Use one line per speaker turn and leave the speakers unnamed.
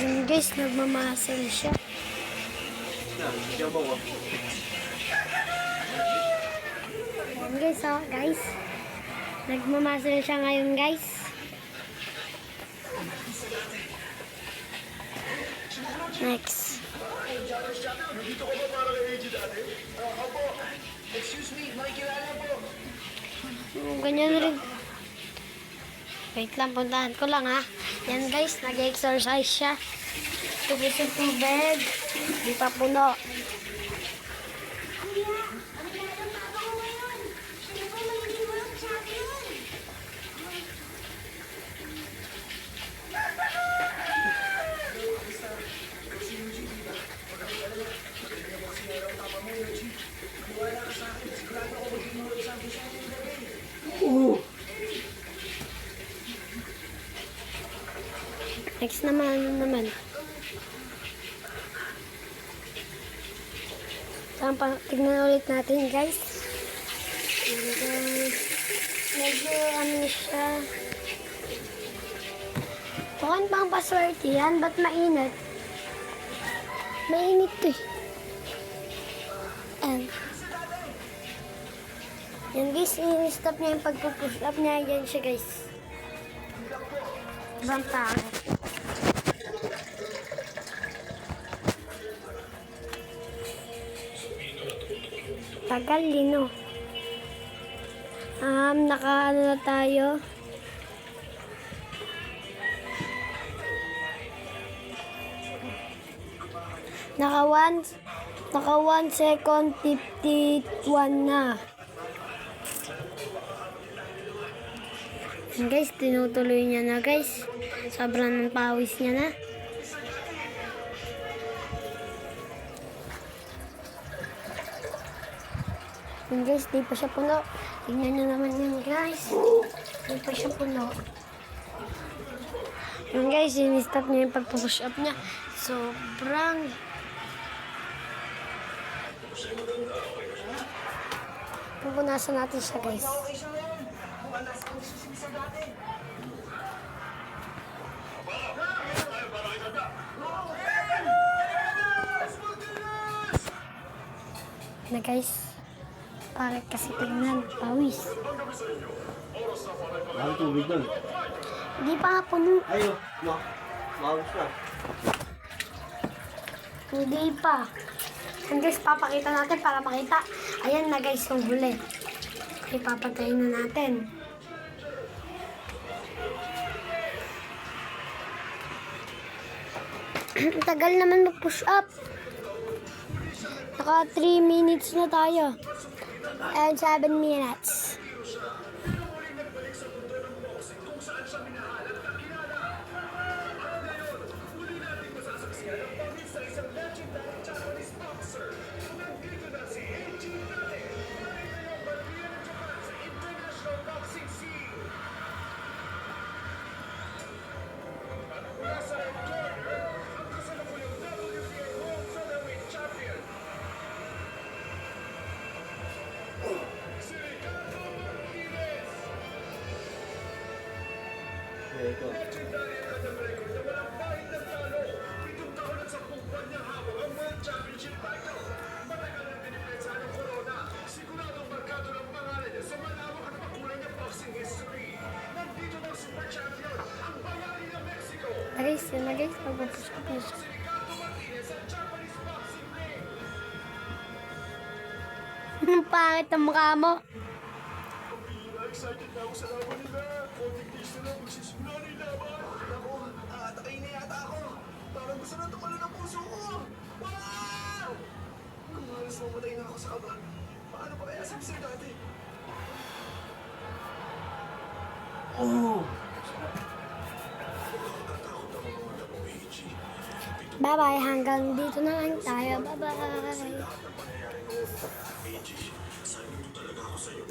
Yun guys, nagmamasal siya. Yun guys, oh guys. Nagmamasal siya ngayon guys. Next.
Nandito ko ba para kay AJ dati? Opo. Excuse me, makikilala po.
Ganyan rin. Wait lang, puntahan ko lang ha. Yan guys, nag-exercise siya. Tubig sa tubig. Di pa puno. Next naman. Tignan ulit natin guys. Medyo ano siya. Mukhang pang paswerte yan. Ba't mainit? Mainit to eh. Yan guys, i-stop niya yung pagpupush up niya. Yan siya guys. Ibang pangit. Tagal lino. Naka ano na tayo. Naka 1 second 51 na. And guys, tinutuloy niya na guys. Sobrang ng pawis niya na. And guys, di pa siya puno. Tingnan nyo naman yan guys. Di pa siya puno. And guys, in-stop niya yung pag-push up niya. Sobrang pupunasan natin siya guys. Na guys, para kasi tingnan, pawis.
Ang tubig doon.
Hindi pa nga puno.
Ayo, mawis na.
Hindi pa. And guys, papakita natin para makita. Ayan na guys yung huli. Ipapatayin na natin. Tagal naman mag-push up. Naka 3 minutes na tayo. And 7 minutes.
Ito.
Guys, yun na guys. Mag-push up na siya. Ang pangit ang mukha mo.
Excited na ako sa laban nila. Konting taste na lang, magsisimula na yung laban. Ako, atakayin na yata ako. Parang gusto na tumalo ng puso ko. Wow! Kung halos mamatay na ako sa kaba, paano pa kaya sabi sa'yo dati?
Oh!
Bye-bye. Hanggang dito na lang tayo. Bye-bye.
AJ, sabi ko talaga ako sa'yo.